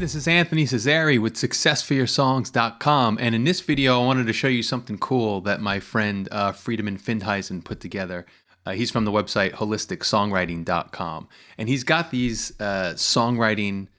this is Anthony Cesari with SuccessForYourSongs.com, and in this video I wanted to show you something cool that my friend Friedemann Findheisen put together. He's from the website HolisticSongwriting.com, and he's got these songwriting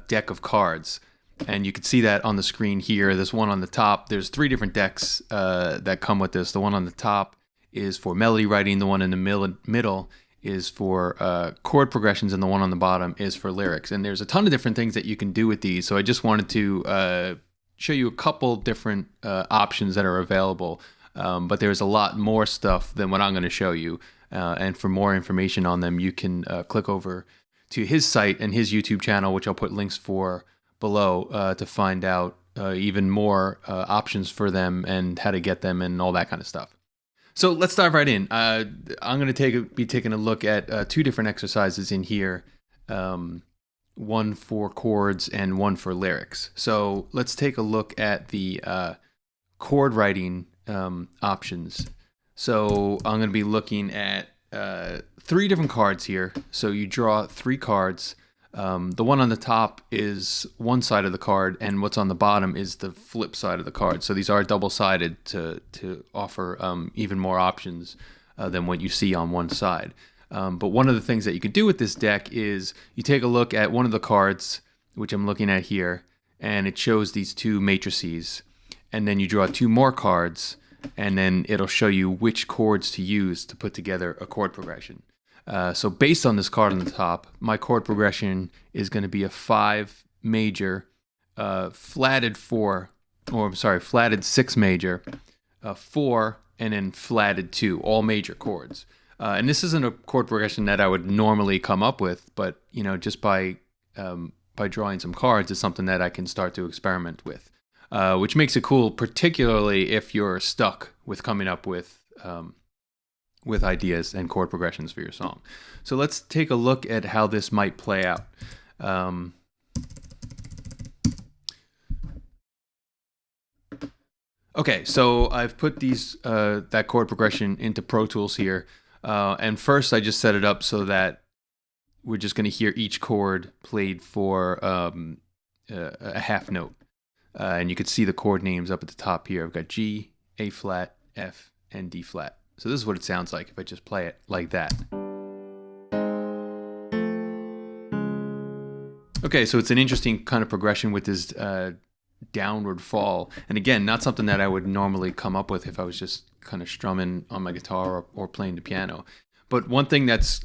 deck of cards, and you can see that on the screen here. There's one on the top. There's 3 different decks that come with this. The one on the top is for melody writing, the one in the middle is for chord progressions, and the one on the bottom is for lyrics. And there's a ton of different things that you can do with these, so I just wanted to show you a couple different options that are available, but there's a lot more stuff than what I'm going to show you, and for more information on them you can click over to his site and his YouTube channel, which I'll put links for below, to find out even more options for them and how to get them and all that kind of stuff. So let's dive right in. I'm going to be taking a look at 2 different exercises in here, one for chords and one for lyrics. So let's take a look at the chord writing options. So I'm going to be looking at 3 different cards here. So you draw 3 cards. The one on the top is one side of the card, and what's on the bottom is the flip side of the card. So these are double-sided to offer even more options than what you see on one side. But one of the things that you could do with this deck is you take a look at one of the cards, which I'm looking at here, and it shows these 2 matrices. And then you draw 2 more cards, and then it'll show you which chords to use to put together a chord progression. So based on this card on the top, my chord progression is going to be a 5 major, flatted 6 major, 4, and then flatted 2, all major chords. And this isn't a chord progression that I would normally come up with, but you know, just by drawing some cards is something that I can start to experiment with, which makes it cool, particularly if you're stuck with coming up with ideas and chord progressions for your song. So let's take a look at how this might play out. Okay, so I've put that chord progression into Pro Tools here, and first I just set it up so that we're just going to hear each chord played for a half note, and you can see the chord names up at the top here. I've got G, A flat, F, and D flat. So this is what it sounds like if I just play it like that. Okay, so it's an interesting kind of progression with this downward fall. And again, not something that I would normally come up with if I was just kind of strumming on my guitar or playing the piano. But one thing that's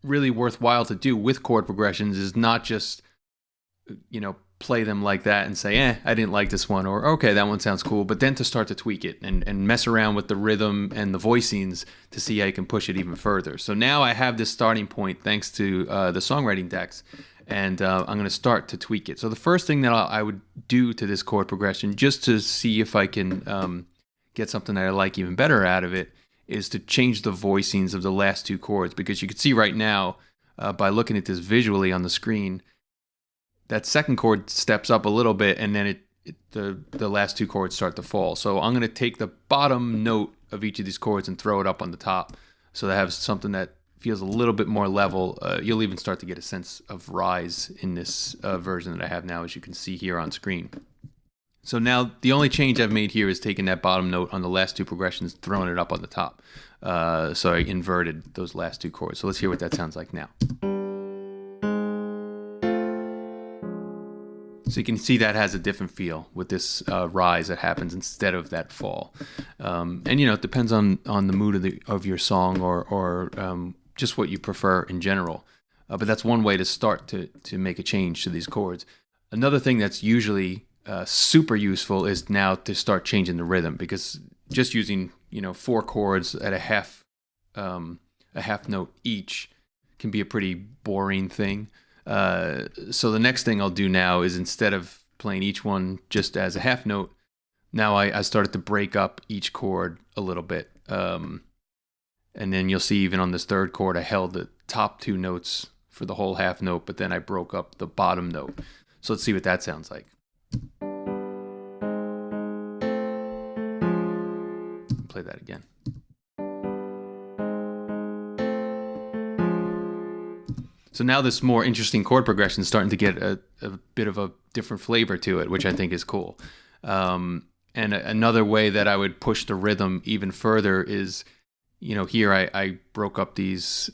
really worthwhile to do with chord progressions is not just, you know, play them like that and say, I didn't like this one, or okay, that one sounds cool, but then to start to tweak it and mess around with the rhythm and the voicings to see how you can push it even further. So now I have this starting point thanks to the songwriting decks, and I'm going to start to tweak it. So the first thing that I would do to this chord progression, just to see if I can get something that I like even better out of it, is to change the voicings of the last 2 chords, because you can see right now by looking at this visually on the screen, that second chord steps up a little bit, and then the last 2 chords start to fall. So I'm going to take the bottom note of each of these chords and throw it up on the top, so that I have something that feels a little bit more level. You'll even start to get a sense of rise in this version that I have now, as you can see here on screen. So now the only change I've made here is taking that bottom note on the last 2 progressions, throwing it up on the top. So I inverted those last 2 chords. So let's hear what that sounds like now. So you can see that has a different feel with this rise that happens instead of that fall. And you know, it depends on the mood of your song or just what you prefer in general. But that's one way to start to make a change to these chords. Another thing that's usually super useful is now to start changing the rhythm, because just using 4 chords at a half note each can be a pretty boring thing. So the next thing I'll do now is, instead of playing each one just as a half note, now I started to break up each chord a little bit. And then you'll see even on this 3rd chord, I held the top 2 notes for the whole half note, but then I broke up the bottom note. So let's see what that sounds like. Play that again. So now this more interesting chord progression is starting to get a bit of a different flavor to it, which I think is cool. And another way that I would push the rhythm even further is, here I broke up these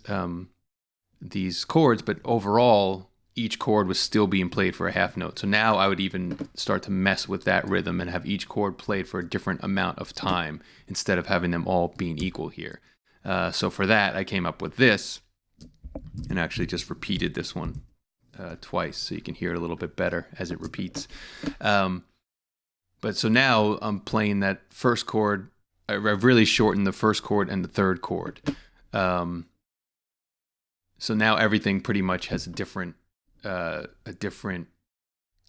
chords, but overall each chord was still being played for a half note. So now I would even start to mess with that rhythm and have each chord played for a different amount of time instead of having them all being equal here. So for that, I came up with this, and actually just repeated this one twice so you can hear it a little bit better as it repeats. But so now I'm playing that first chord. I've really shortened the first chord and the third chord. So now everything pretty much has a different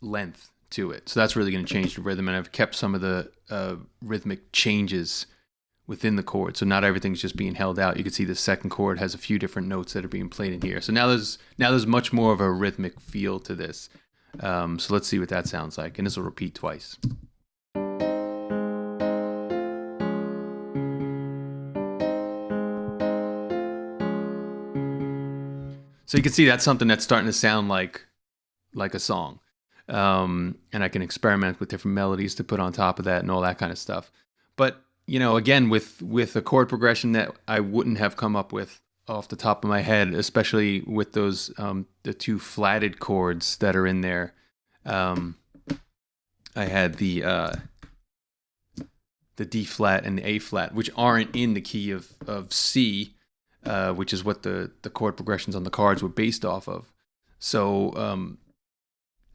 length to it. So that's really going to change the rhythm. And I've kept some of the rhythmic changes within the chord. So not everything's just being held out. You can see the second chord has a few different notes that are being played in here. So now there's much more of a rhythmic feel to this. So let's see what that sounds like. And this will repeat twice. So you can see that's something that's starting to sound like a song. And I can experiment with different melodies to put on top of that and all that kind of stuff. But, again, with a chord progression that I wouldn't have come up with off the top of my head, especially with those, the two flatted chords that are in there. I had the D flat and the A flat, which aren't in the key of C, which is what the chord progressions on the cards were based off of. So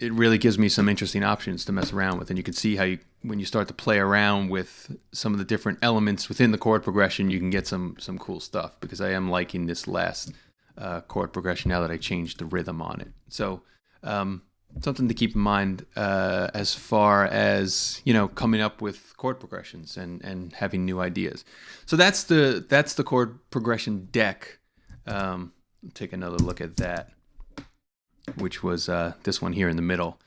it really gives me some interesting options to mess around with. And you can see how when you start to play around with some of the different elements within the chord progression, you can get some cool stuff, because I am liking this last chord progression now that I changed the rhythm on it. So something to keep in mind as far as, coming up with chord progressions and having new ideas. So that's the chord progression deck. Take another look at that, which was this one here in the middle.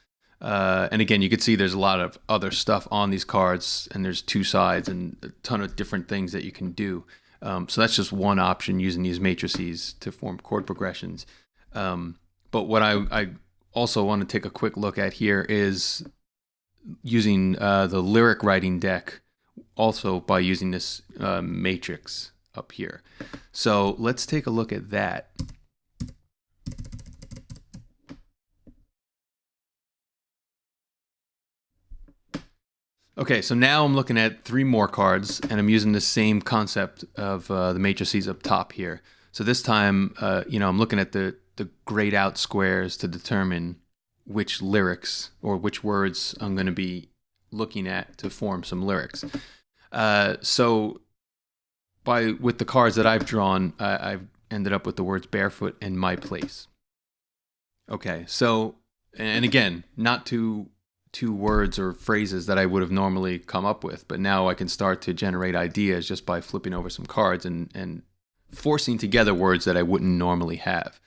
And again, you can see there's a lot of other stuff on these cards, and there's two sides and a ton of different things that you can do. So that's just one option, using these matrices to form chord progressions. But what I also want to take a quick look at here is using the lyric writing deck, also by using this matrix up here. So let's take a look at that. Okay, so now I'm looking at 3 more cards, and I'm using the same concept of the matrices up top here. So this time, I'm looking at the grayed out squares to determine which lyrics or which words I'm going to be looking at to form some lyrics. So with the cards that I've drawn, I've ended up with the words barefoot and my place. Okay, so, and again, not two words or phrases that I would have normally come up with, but now I can start to generate ideas just by flipping over some cards and forcing together words that I wouldn't normally have.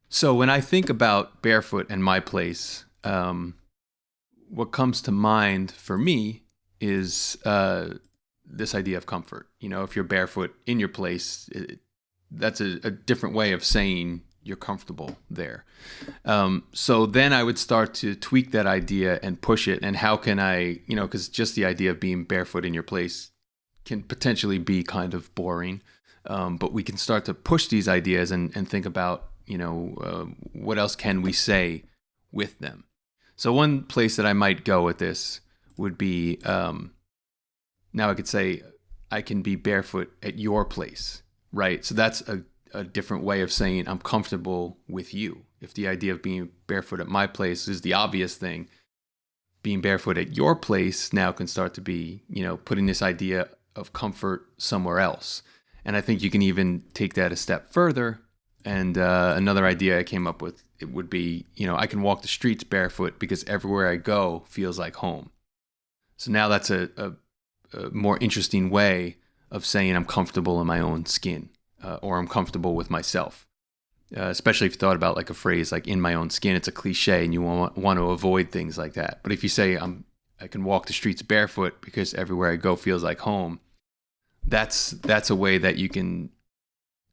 So when I think about barefoot and my place, what comes to mind for me is this idea of comfort. If you're barefoot in your place, that's a different way of saying you're comfortable there. So then I would start to tweak that idea and push it. And how can I, because just the idea of being barefoot in your place can potentially be kind of boring. But we can start to push these ideas and think about, what else can we say with them? So one place that I might go with this would be, now I could say, I can be barefoot at your place, right? So that's a different way of saying I'm comfortable with you. If the idea of being barefoot at my place is the obvious thing, being barefoot at your place now can start to be, putting this idea of comfort somewhere else. And I think you can even take that a step further. And another idea I came up with, it would be, I can walk the streets barefoot because everywhere I go feels like home. So now that's a more interesting way of saying I'm comfortable in my own skin. Or I'm comfortable with myself, especially if you thought about like a phrase like in my own skin. It's a cliche and you want to avoid things like that. But if you say I can walk the streets barefoot because everywhere I go feels like home, that's a way that you can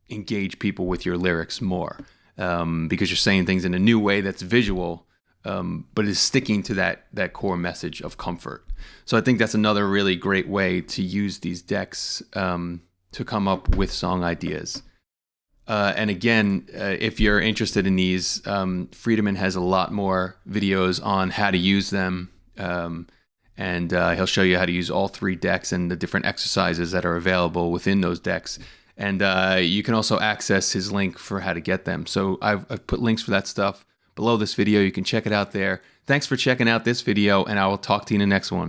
engage people with your lyrics more. because you're saying things in a new way that's visual, but is sticking to that core message of comfort. So I think that's another really great way to use these decks to come up with song ideas. And again, if you're interested in these, Friedemann has a lot more videos on how to use them. And he'll show you how to use all 3 decks and the different exercises that are available within those decks. And you can also access his link for how to get them. So I've put links for that stuff below this video. You can check it out there. Thanks for checking out this video, and I will talk to you in the next one.